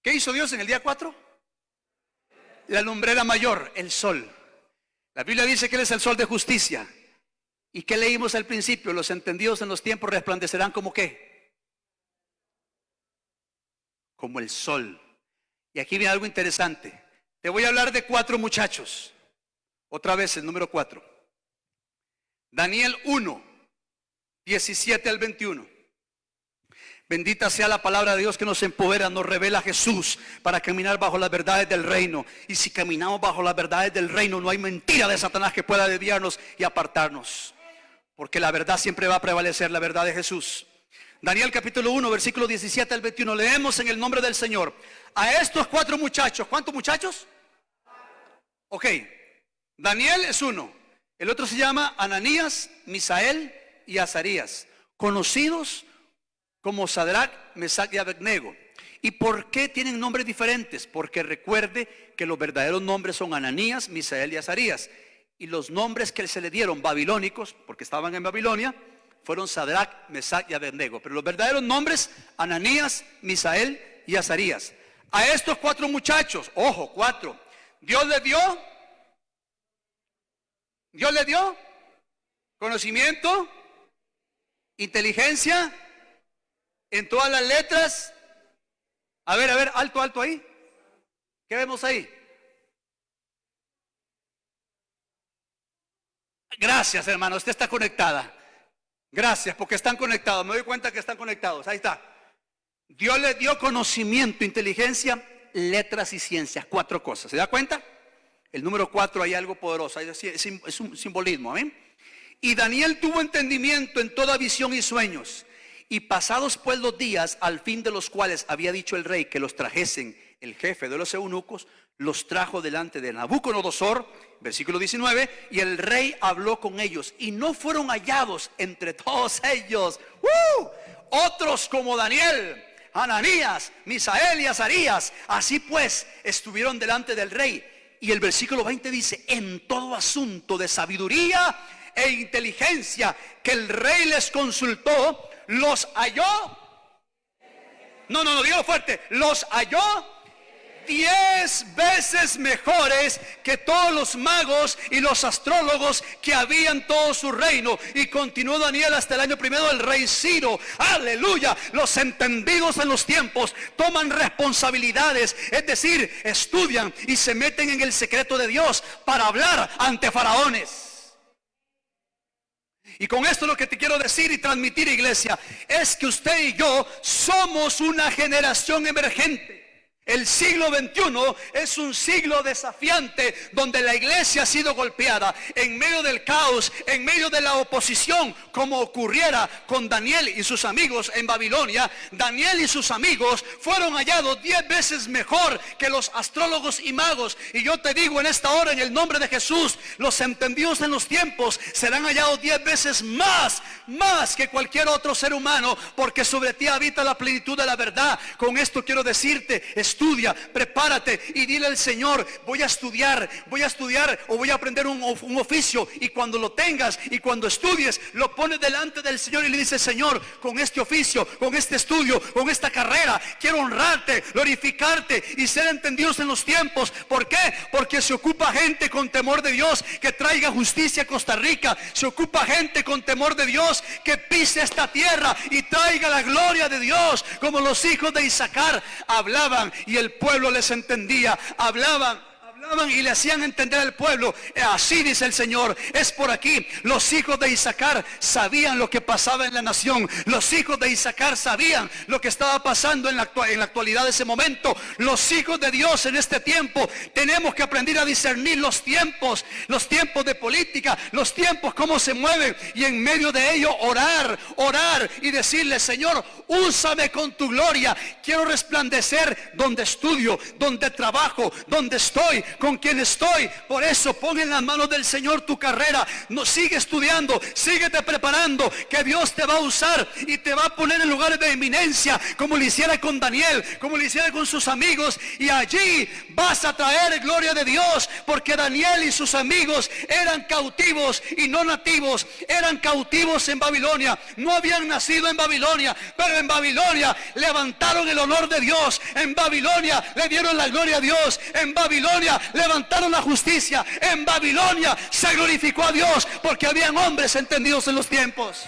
¿Qué hizo Dios en el día 4? La lumbrera mayor, el sol. La Biblia dice que Él es el sol de justicia. ¿Y qué leímos al principio? Los entendidos en los tiempos resplandecerán como ¿qué? Como el sol. Y aquí viene algo interesante. Te voy a hablar de 4 muchachos. Otra vez el número 4. Daniel 1, 17 al 21. Bendita sea la palabra de Dios que nos empodera, nos revela a Jesús para caminar bajo las verdades del reino. Y si caminamos bajo las verdades del reino, no hay mentira de Satanás que pueda desviarnos y apartarnos, porque la verdad siempre va a prevalecer, la verdad de Jesús. Daniel capítulo 1, versículo 17 al 21. Leemos en el nombre del Señor. A estos 4 muchachos, ¿cuántos muchachos? Ok, Daniel es uno. El otro se llama Ananías, Misael y Azarías, conocidos como Sadrach, Mesach y Abednego. ¿Y por qué tienen nombres diferentes? Porque recuerde que los verdaderos nombres son Ananías, Misael y Azarías. Y los nombres que se le dieron babilónicos, porque estaban en Babilonia, fueron Sadrach, Mesach y Abednego. Pero los verdaderos nombres: Ananías, Misael y Azarías. A estos 4 muchachos, ojo, 4, Dios les dio conocimiento, inteligencia en todas las letras. A ver, alto ahí. ¿Qué vemos ahí? Gracias, hermano, usted está conectada. Gracias, porque están conectados. Me doy cuenta que están conectados. Ahí está. Dios les dio conocimiento, inteligencia, letras y ciencias. 4 cosas. ¿Se da cuenta? El número 4 hay algo poderoso. Es un simbolismo. ¿Amén? Y Daniel tuvo entendimiento en toda visión y sueños. Y pasados pues los días, al fin de los cuales había dicho el rey que los trajesen el jefe de los eunucos, los trajo delante de Nabucodonosor, versículo 19, y el rey habló con ellos, y no fueron hallados entre todos ellos otros como Daniel, Ananías, Misael y Azarías. Así pues, estuvieron delante del rey. Y el versículo 20 dice: en todo asunto de sabiduría e inteligencia que el rey les consultó, los halló. No, digo fuerte, los halló 10 veces mejores que todos los magos y los astrólogos que había en todo su reino. Y continuó Daniel hasta el año primero del rey Ciro. Aleluya. Los entendidos en los tiempos toman responsabilidades, es decir, estudian y se meten en el secreto de Dios para hablar ante faraones. Y con esto lo que te quiero decir y transmitir, iglesia, es que usted y yo somos una generación emergente. El siglo XXI es un siglo desafiante, donde la iglesia ha sido golpeada en medio del caos, en medio de la oposición, como ocurriera con Daniel y sus amigos en Babilonia. Daniel y sus amigos fueron hallados 10 veces mejor que los astrólogos y magos. Y yo te digo en esta hora, en el nombre de Jesús, los entendidos en los tiempos serán hallados 10 veces más que cualquier otro ser humano, porque sobre ti habita la plenitud de la verdad. Con esto quiero decirte: estudia, prepárate y dile al Señor: voy a estudiar o voy a aprender un oficio. Y cuando lo tengas y cuando estudies, lo pones delante del Señor y le dices: Señor, con este oficio, con este estudio, con esta carrera, quiero honrarte, glorificarte y ser entendidos en los tiempos. ¿Por qué? Porque se ocupa gente con temor de Dios que traiga justicia a Costa Rica. Se ocupa gente con temor de Dios que pise esta tierra y traiga la gloria de Dios, como los hijos de Isaacar hablaban y el pueblo les entendía. Hablaban y le hacían entender al pueblo: así dice el Señor, es por aquí. Los hijos de Isaacar sabían lo que pasaba en la nación. Los hijos de Isaacar sabían lo que estaba pasando en la actualidad de ese momento. Los hijos de Dios en este tiempo tenemos que aprender a discernir los tiempos de política, los tiempos cómo se mueven, y en medio de ello orar y decirle: Señor, úsame con tu gloria. Quiero resplandecer donde estudio, donde trabajo, donde estoy, con quien estoy. Por eso pon en las manos del Señor tu carrera. No, sigue estudiando, síguete preparando, que Dios te va a usar y te va a poner en lugares de eminencia, como lo hiciera con Daniel, como lo hiciera con sus amigos. Y allí vas a traer gloria de Dios, porque Daniel y sus amigos eran cautivos y no nativos. Eran cautivos en Babilonia, no habían nacido en Babilonia, pero en Babilonia levantaron el honor de Dios. En Babilonia le dieron la gloria a Dios. En Babilonia levantaron la justicia. En Babilonia se glorificó a Dios, porque habían hombres entendidos en los tiempos.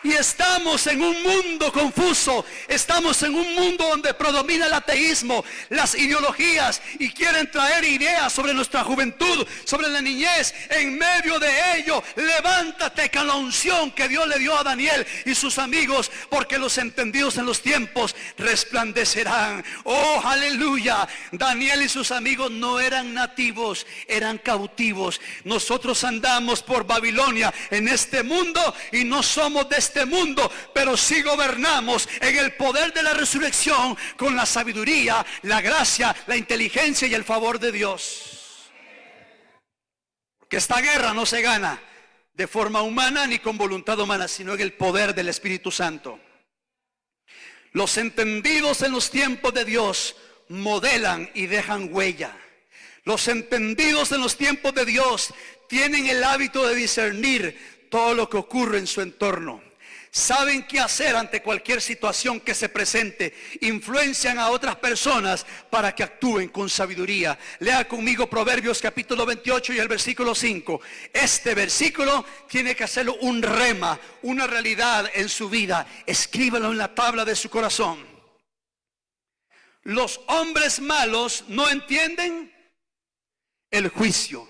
Y estamos en un mundo confuso, estamos en un mundo donde predomina el ateísmo, las ideologías, y quieren traer ideas sobre nuestra juventud, sobre la niñez. En medio de ello, levántate con la unción que Dios le dio a Daniel y sus amigos, porque los entendidos en los tiempos resplandecerán. Oh, aleluya. Daniel y sus amigos no eran nativos, eran cautivos. Nosotros andamos por Babilonia en este mundo y no somos de este mundo, pero sí gobernamos en el poder de la resurrección, con la sabiduría, la gracia, la inteligencia y el favor de Dios. Porque esta guerra no se gana de forma humana ni con voluntad humana, sino en el poder del Espíritu Santo. Los entendidos en los tiempos de Dios modelan y dejan huella. Los entendidos en los tiempos de Dios tienen el hábito de discernir todo lo que ocurre en su entorno. Saben qué hacer ante cualquier situación que se presente. Influencian a otras personas para que actúen con sabiduría. Lea conmigo Proverbios capítulo 28 y el versículo 5. Este versículo tiene que hacerlo un rema, una realidad en su vida. Escríbalo en la tabla de su corazón. Los hombres malos no entienden el juicio,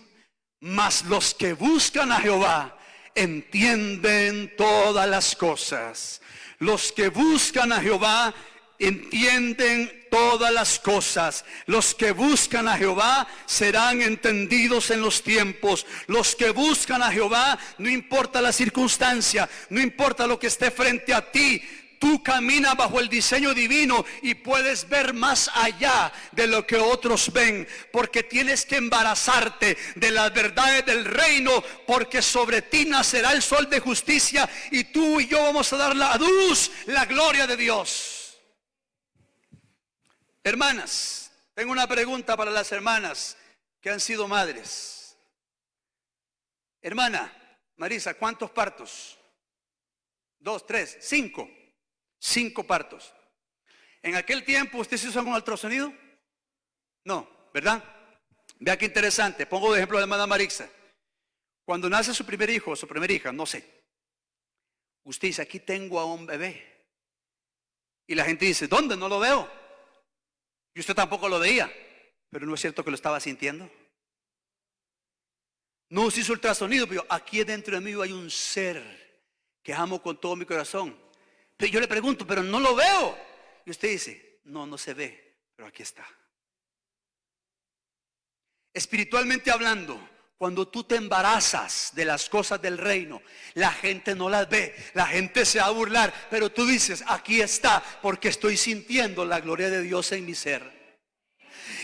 mas los que buscan a Jehová entienden todas las cosas. Los que buscan a Jehová entienden todas las cosas. Los que buscan a Jehová serán entendidos en los tiempos. Los que buscan a Jehová, no importa la circunstancia, no importa lo que esté frente a ti, Tú caminas bajo el diseño divino y puedes ver más allá de lo que otros ven, porque tienes que embarazarte de las verdades del reino, porque sobre ti nacerá el sol de justicia y tú y yo vamos a dar la luz, la gloria de Dios. Hermanas, tengo una pregunta para las hermanas que han sido madres. Hermana Marisa, ¿cuántos partos? 2, 3, 5. 5 partos. ¿En aquel tiempo usted se hizo con ultrasonido? No, ¿verdad? Vea qué interesante. Pongo de ejemplo a la hermana Marisa. Cuando nace su primer hijo o su primera hija, no sé, usted dice, aquí tengo a un bebé. Y la gente dice, ¿dónde? No lo veo. Y usted tampoco lo veía. Pero no es cierto que lo estaba sintiendo. No se hizo ultrasonido, pero aquí dentro de mí hay un ser que amo con todo mi corazón. Pero yo le pregunto, pero no lo veo. Y usted dice, no, no se ve, pero aquí está. Espiritualmente hablando, cuando tú te embarazas de las cosas del reino, la gente no las ve, la gente se va a burlar, pero tú dices, aquí está, porque estoy sintiendo la gloria de Dios en mi ser.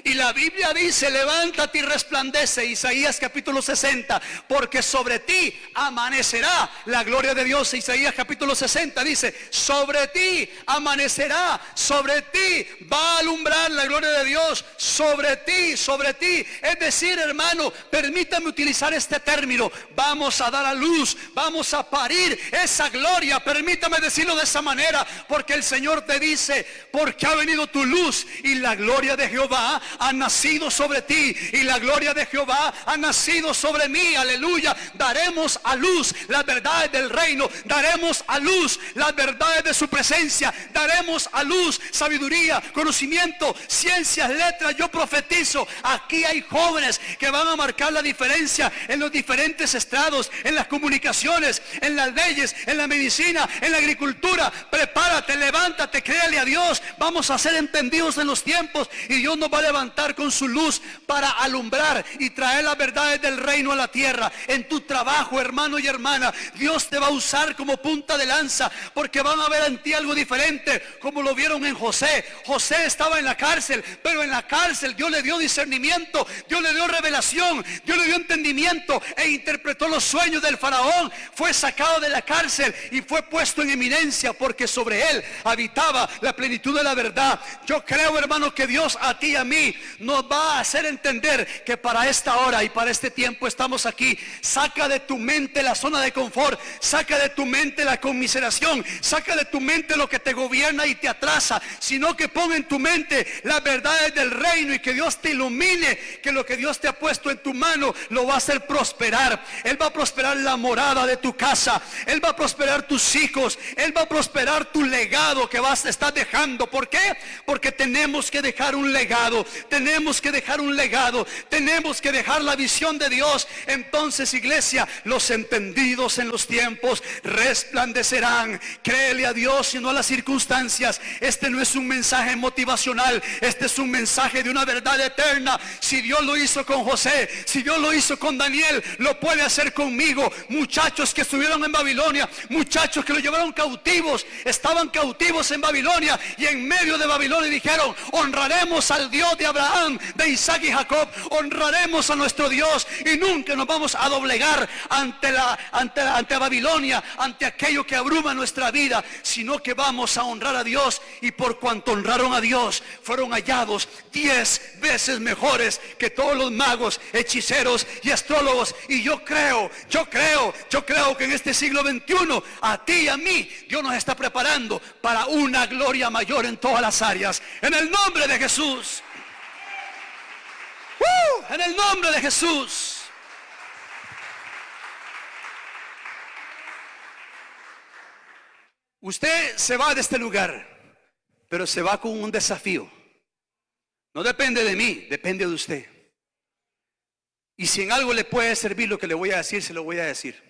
Y la Biblia dice, levántate y resplandece, Isaías capítulo 60, porque sobre ti amanecerá la gloria de Dios. Isaías capítulo 60 dice, sobre ti amanecerá, sobre ti va a alumbrar la gloria de Dios, sobre ti, sobre ti. Es decir, hermano, permítame utilizar este término, vamos a dar a luz, vamos a parir esa gloria, permítame decirlo de esa manera, porque el Señor te dice, porque ha venido tu luz y la gloria de Jehová ha nacido sobre ti y la gloria de Jehová ha nacido sobre mí. Aleluya. Daremos a luz las verdades del reino, daremos a luz las verdades de su presencia, daremos a luz sabiduría, conocimiento, ciencias, letras. Yo profetizo, aquí hay jóvenes que van a marcar la diferencia en los diferentes estrados, en las comunicaciones, en las leyes, en la medicina, en la agricultura. Prepárate, levántate, créale a Dios. Vamos a ser entendidos en los tiempos y Dios nos va a levantar con su luz para alumbrar y traer las verdades del reino a la tierra. En tu trabajo, hermano y hermana, Dios te va a usar como punta de lanza, porque van a ver en ti algo diferente, como lo vieron en José. José estaba en la cárcel, pero en la cárcel Dios le dio discernimiento, Dios le dio revelación, Dios le dio entendimiento e interpretó los sueños del faraón. Fue sacado de la cárcel y fue puesto en eminencia, porque sobre él habitaba la plenitud de la verdad. Yo creo, hermano, que Dios a ti y a mí nos va a hacer entender que para esta hora y para este tiempo estamos aquí. Saca de tu mente la zona de confort, saca de tu mente la conmiseración, saca de tu mente lo que te gobierna y te atrasa, sino que pon en tu mente las verdades del reino y que Dios te ilumine, que lo que Dios te ha puesto en tu mano lo va a hacer prosperar. Él va a prosperar la morada de tu casa, Él va a prosperar tus hijos, Él va a prosperar tu legado que estás dejando. ¿Por qué? Porque tenemos que dejar un legado, tenemos que dejar un legado, tenemos que dejar la visión de Dios. Entonces, iglesia, los entendidos en los tiempos resplandecerán. Créele a Dios y no a las circunstancias. Este no es un mensaje motivacional, este es un mensaje de una verdad eterna. Si Dios lo hizo con José, si Dios lo hizo con Daniel, lo puede hacer conmigo. Muchachos que estuvieron en Babilonia, muchachos que lo llevaron cautivos, estaban cautivos en Babilonia, y en medio de Babilonia dijeron, honraremos al Dios de Abraham, de Isaac y Jacob, honraremos a nuestro Dios y nunca nos vamos a doblegar ante Babilonia, ante aquello que abruma nuestra vida, sino que vamos a honrar a Dios. Y por cuanto honraron a Dios, fueron hallados 10 veces mejores que todos los magos, hechiceros y astrólogos. Y yo creo que en este siglo XXI, a ti y a mí, Dios nos está preparando para una gloria mayor en todas las áreas, en el nombre de Jesús. En el nombre de Jesús. Usted se va de este lugar, pero se va con un desafío. No depende de mí, depende de usted. Y si en algo le puede servir lo que le voy a decir, se lo voy a decir.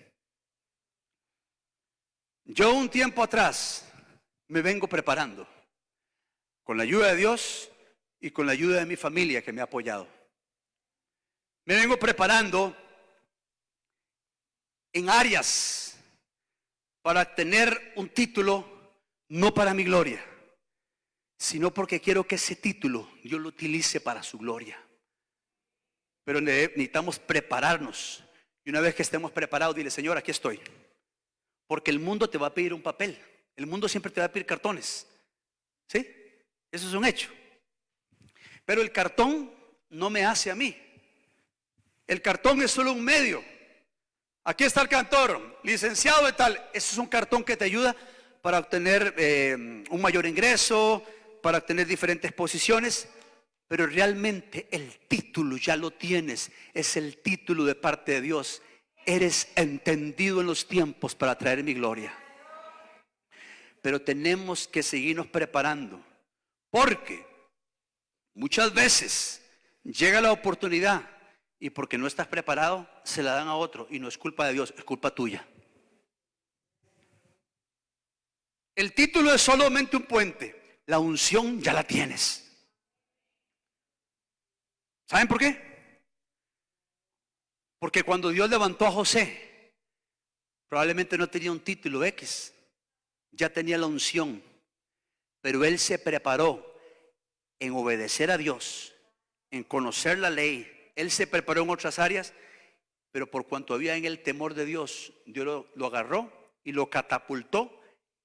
Yo un tiempo atrás me vengo preparando, con la ayuda de Dios y con la ayuda de mi familia que me ha apoyado. Me vengo preparando en áreas para tener un título no para mi gloria, sino porque quiero que ese título Dios lo utilice para su gloria. Pero necesitamos prepararnos. Y una vez que estemos preparados, dile: Señor, aquí estoy. Porque el mundo te va a pedir un papel. El mundo siempre te va a pedir cartones. ¿Sí? Eso es un hecho. Pero el cartón no me hace a mí. El cartón es solo un medio. Aquí está el cantor, licenciado de tal. Ese es un cartón que te ayuda para obtener un mayor ingreso, para obtener diferentes posiciones. Pero realmente el título ya lo tienes. Es el título de parte de Dios. Eres entendido en los tiempos para traer mi gloria. Pero tenemos que seguirnos preparando, porque muchas veces llega la oportunidad y porque no estás preparado se la dan a otro, y no es culpa de Dios, es culpa tuya. El título es solamente un puente. La unción ya la tienes. ¿Saben por qué? Porque cuando Dios levantó a José, probablemente no tenía un título X, ya tenía la unción, pero él se preparó en obedecer a Dios, en conocer la ley. Él se preparó en otras áreas, pero por cuanto había en él temor de Dios, Dios lo agarró y lo catapultó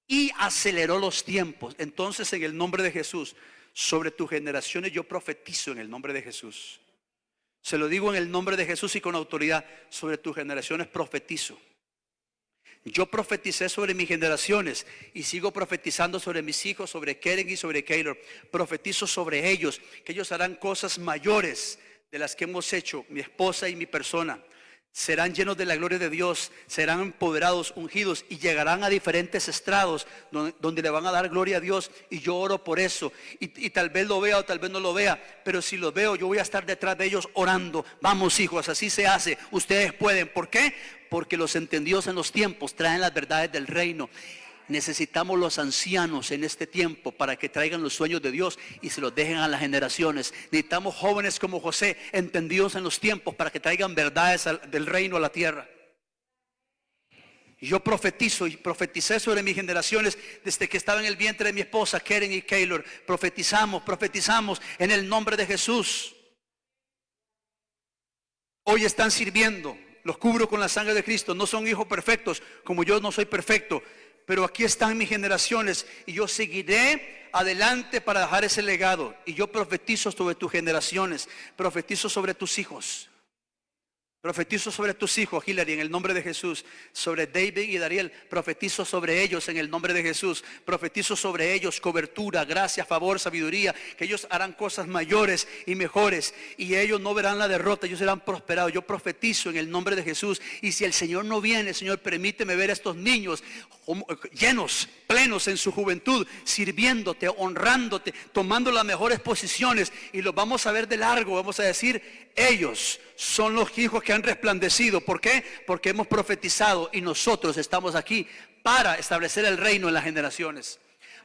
y aceleró los tiempos. Entonces, en el nombre de Jesús, sobre tus generaciones yo profetizo en el nombre de Jesús. Se lo digo en el nombre de Jesús y con autoridad. Sobre tus generaciones profetizo. Yo profeticé sobre mis generaciones y sigo profetizando sobre mis hijos, sobre Keren y sobre Keylor. Profetizo sobre ellos, que ellos harán cosas mayores de las que hemos hecho, mi esposa y mi persona. Serán llenos de la gloria de Dios, serán empoderados, ungidos, y llegarán a diferentes estrados donde le van a dar gloria a Dios. Y yo oro por eso, y tal vez lo vea o tal vez no lo vea, pero si lo veo, yo voy a estar detrás de ellos orando. Vamos, hijos, así se hace, ustedes pueden. ¿Por qué? Porque los entendidos en los tiempos traen las verdades del reino. Necesitamos los ancianos en este tiempo para que traigan los sueños de Dios y se los dejen a las generaciones. Necesitamos jóvenes como José, entendidos en los tiempos, para que traigan verdades del reino a la tierra. Yo profetizo y profeticé sobre mis generaciones desde que estaba en el vientre de mi esposa Keren y Keylor. Profetizamos en el nombre de Jesús. Hoy están sirviendo, los cubro con la sangre de Cristo. No son hijos perfectos, como yo no soy perfecto, pero aquí están mis generaciones y yo seguiré adelante para dejar ese legado. Y yo profetizo sobre tus generaciones, profetizo sobre tus hijos. Profetizo sobre tus hijos, Hillary, en el nombre de Jesús. Sobre David y Dariel, profetizo sobre ellos en el nombre de Jesús. Profetizo sobre ellos cobertura, gracia, favor, sabiduría. Que ellos harán cosas mayores y mejores. Y ellos no verán la derrota, ellos serán prosperados. Yo profetizo en el nombre de Jesús. Y si el Señor no viene, Señor, permíteme ver a estos niños llenos, plenos en su juventud, sirviéndote, honrándote, tomando las mejores posiciones. Y los vamos a ver de largo, vamos a decir: ellos son los hijos que han resplandecido. ¿Por qué? Porque hemos profetizado y nosotros estamos aquí para establecer el reino en las generaciones.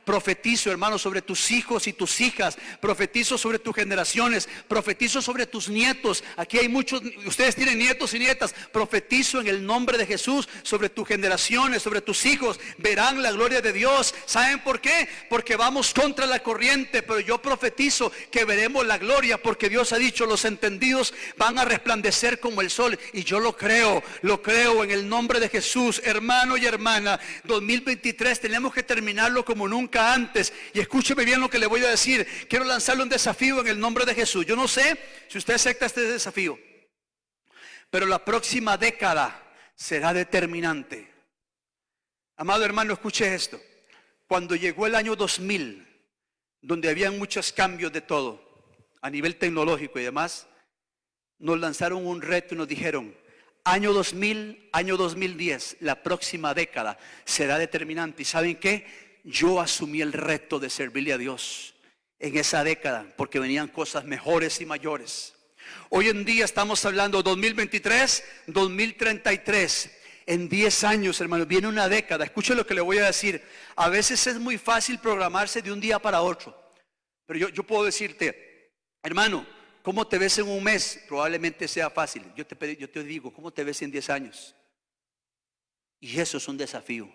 Profetizo, hermano, sobre tus hijos y tus hijas. Profetizo sobre tus generaciones. Profetizo sobre tus nietos. Aquí hay muchos, ustedes tienen nietos y nietas. Profetizo en el nombre de Jesús sobre tus generaciones, sobre tus hijos. Verán la gloria de Dios. ¿Saben por qué? Porque vamos contra la corriente, pero yo profetizo que veremos la gloria, porque Dios ha dicho: los entendidos van a resplandecer como el sol. Y yo lo creo en el nombre de Jesús. Hermano y hermana, 2023 tenemos que terminarlo como nunca antes. Y escúcheme bien lo que le voy a decir. Quiero lanzarle un desafío en el nombre de Jesús. Yo no sé si usted acepta este desafío, pero la próxima década será determinante. Amado hermano, escuche esto. Cuando llegó el año 2000, donde habían muchos cambios de todo a nivel tecnológico y demás, nos lanzaron un reto y nos dijeron: año 2000, año 2010, la próxima década será determinante. ¿Y saben qué? Yo asumí el reto de servirle a Dios en esa década, porque venían cosas mejores y mayores. Hoy en día estamos hablando 2023, 2033. En 10 años, hermano, viene una década. Escuche lo que le voy a decir. A veces es muy fácil programarse de un día para otro, pero yo puedo decirte: hermano, ¿cómo te ves en un mes? Probablemente sea fácil. Yo te digo: ¿cómo te ves en 10 años? Y eso es un desafío,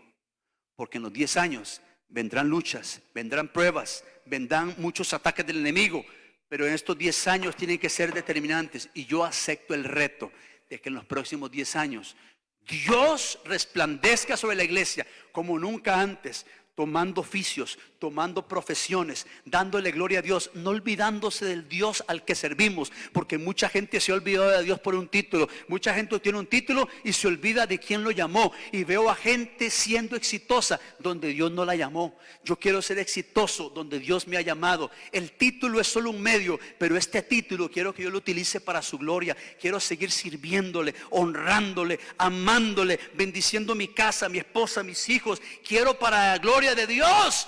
porque en los 10 años vendrán luchas, vendrán pruebas, vendrán muchos ataques del enemigo, pero en estos 10 años tienen que ser determinantes. Y yo acepto el reto de que en los próximos 10 años Dios resplandezca sobre la iglesia como nunca antes, tomando oficios, tomando profesiones, dándole gloria a Dios, no olvidándose del Dios al que servimos, porque mucha gente se ha olvidado de Dios por un título. Mucha gente tiene un título y se olvida de quién lo llamó. Y veo a gente siendo exitosa donde Dios no la llamó. Yo quiero ser exitoso donde Dios me ha llamado. El título es solo un medio, pero este título quiero que yo lo utilice para su gloria. Quiero seguir sirviéndole, honrándole, amándole, bendiciendo mi casa, mi esposa, mis hijos. Quiero, para la gloria de Dios,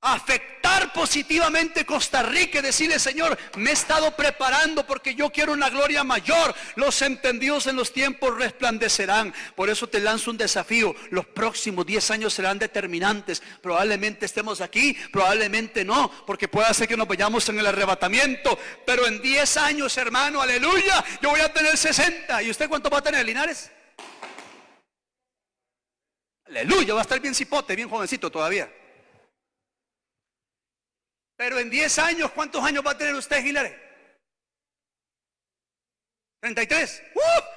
afectar positivamente Costa Rica y decirle: Señor, me he estado preparando porque yo quiero una gloria mayor. Los entendidos en los tiempos resplandecerán. Por eso te lanzo un desafío. Los próximos 10 años serán determinantes. Probablemente estemos aquí, probablemente no, porque puede ser que nos vayamos en el arrebatamiento, pero en 10 años, hermano, aleluya, yo voy a tener 60. ¿Y usted cuánto va a tener, Linares? Aleluya, va a estar bien cipote, bien jovencito todavía. Pero en 10 años, ¿cuántos años va a tener usted, Linares? 33.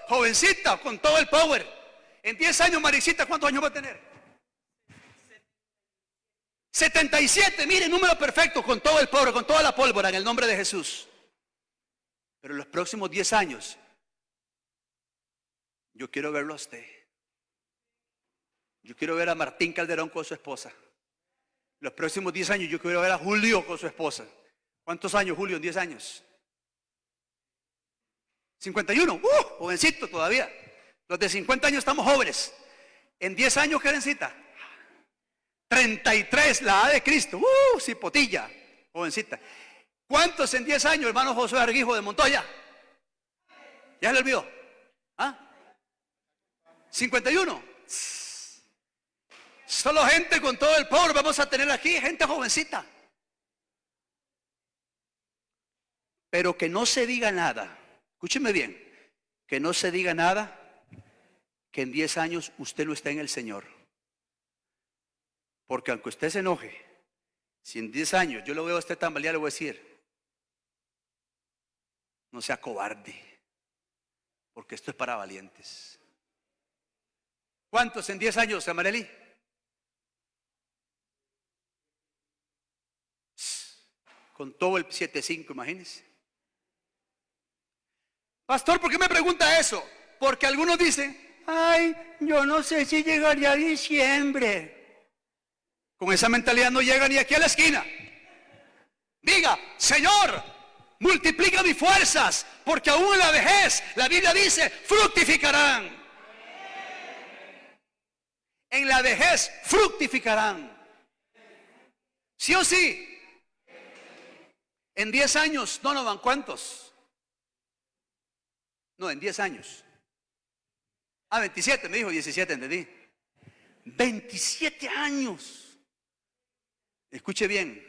Jovencita, con todo el power. En 10 años, Maricita, ¿cuántos años va a tener? 77. Mire, número perfecto, con todo el power, con toda la pólvora, en el nombre de Jesús. Pero en los próximos 10 años, yo quiero verlo a usted. Yo quiero ver a Martín Calderón con su esposa. Los próximos 10 años yo quiero ver a Julio con su esposa. ¿Cuántos años, Julio, en 10 años? 51. Jovencito todavía. Los de 50 años estamos jóvenes. En 10 años, Karencita. 33, la A de Cristo. Cipotilla, jovencita. ¿Cuántos en 10 años, hermano José Arguijo de Montoya? ¿Ya le olvidó? 51. Solo gente con todo el poder vamos a tener aquí, gente jovencita. Pero que no se diga nada, escúcheme bien, que no se diga nada que en 10 años usted no está en el Señor. Porque aunque usted se enoje, si en 10 años yo lo veo a usted tambalear, le voy a decir: no sea cobarde, porque esto es para valientes. ¿Cuántos en 10 años, Amareli? Con todo el 7-5, imagínense. Pastor, ¿por qué me pregunta eso? Porque algunos dicen: ay, yo no sé si llegaría a diciembre. Con esa mentalidad no llega ni aquí a la esquina. Diga: Señor, multiplica mis fuerzas, porque aún en la vejez, la Biblia dice, fructificarán. En la vejez fructificarán. ¿Sí o sí? En 10 años, Donovan, ¿cuántos? No, en 10 años. 27, me dijo 17, entendí. 27 años. Escuche bien,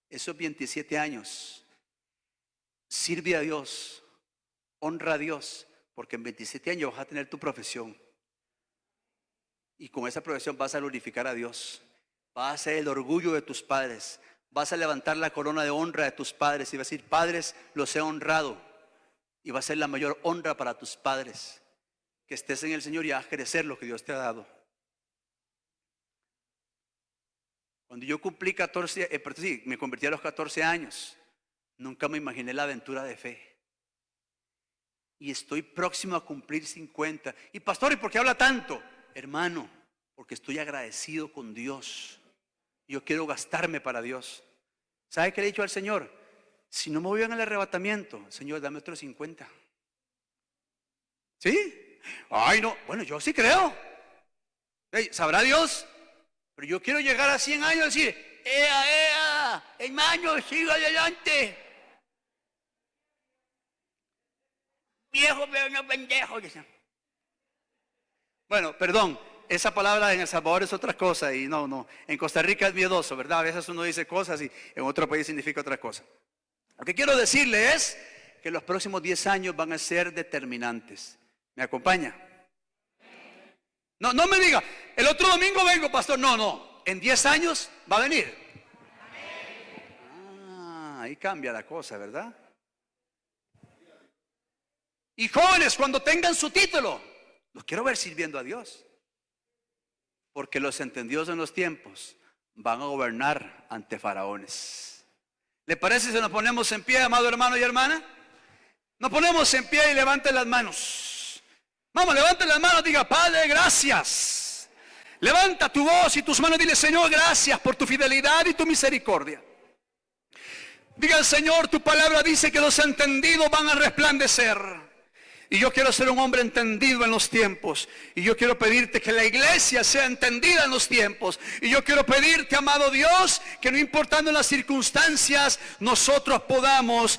esos 27 años, sirve a Dios, honra a Dios, porque en 27 años vas a tener tu profesión. Y con esa profesión vas a glorificar a Dios. Vas a ser el orgullo de tus padres. Vas a levantar la corona de honra de tus padres y vas a decir: padres, los he honrado. Y va a ser la mayor honra para tus padres, que estés en el Señor y hagas crecer lo que Dios te ha dado. Cuando yo cumplí 14, me convertí a los 14 años, nunca me imaginé la aventura de fe. Y estoy próximo a cumplir 50. Y pastor, ¿y por qué habla tanto? Hermano, porque estoy agradecido con Dios. Yo quiero gastarme para Dios. ¿Sabe qué le he dicho al Señor? Si no me voy en el arrebatamiento, Señor, dame otros 50. ¿Sí? Ay, no. Bueno, yo sí creo. ¿Sabrá Dios? Pero yo quiero llegar a 100 años y decir: ¡ea! Hermano, siga adelante. Viejo, pero no pendejo. Bueno, perdón. Esa palabra en El Salvador es otra cosa y no. En Costa Rica es miedoso, ¿verdad? A veces uno dice cosas y en otro país significa otra cosa. Lo que quiero decirle es que los próximos 10 años van a ser determinantes. ¿Me acompaña? No me diga: el otro domingo vengo, pastor. No. en 10 años va a venir. Ahí cambia la cosa, ¿verdad? Y jóvenes, cuando tengan su título, los quiero ver sirviendo a Dios. Porque los entendidos en los tiempos van a gobernar ante faraones. ¿Le parece si nos ponemos en pie, amado hermano y hermana? Nos ponemos en pie y levanten las manos. Vamos, levanten las manos, diga: Padre, gracias. Levanta tu voz y tus manos, dile: Señor, gracias por tu fidelidad y tu misericordia. Diga al Señor: tu palabra dice que los entendidos van a resplandecer. Y yo quiero ser un hombre entendido en los tiempos. Y yo quiero pedirte que la iglesia sea entendida en los tiempos. Y yo quiero pedirte, amado Dios, que no importando las circunstancias, nosotros podamos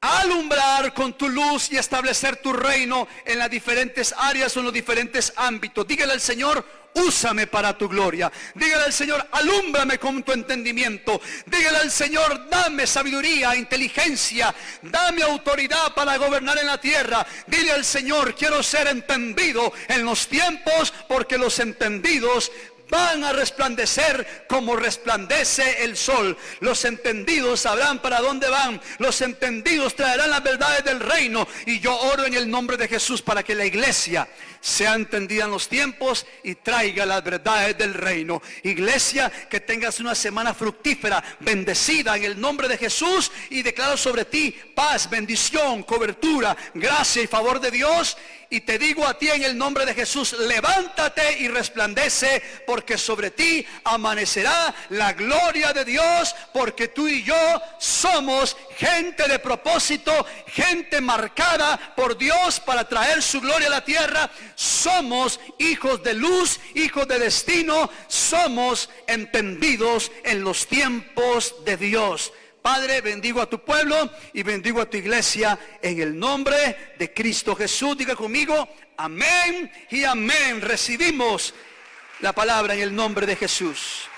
alumbrar con tu luz y establecer tu reino en las diferentes áreas o en los diferentes ámbitos. Dígale al Señor: úsame para tu gloria. Dígale al Señor: alúmbrame con tu entendimiento. Dígale al Señor: dame sabiduría, inteligencia, dame autoridad para gobernar en la tierra. Dile al Señor: quiero ser entendido en los tiempos, porque los entendidos van a resplandecer como resplandece el sol. Los entendidos sabrán para dónde van. Los entendidos traerán las verdades del reino. Y yo oro en el nombre de Jesús para que la iglesia sea entendida en los tiempos y traiga las verdades del reino. Iglesia, que tengas una semana fructífera, bendecida en el nombre de Jesús, y declaro sobre ti paz, bendición, cobertura, gracia y favor de Dios. Y te digo a ti en el nombre de Jesús: levántate y resplandece, porque sobre ti amanecerá la gloria de Dios, porque tú y yo somos gente de propósito, gente marcada por Dios para traer su gloria a la tierra. Somos hijos de luz, hijos de destino, somos entendidos en los tiempos de Dios. Padre, bendigo a tu pueblo y bendigo a tu iglesia en el nombre de Cristo Jesús. Diga conmigo: amén y amén. Recibimos la palabra en el nombre de Jesús.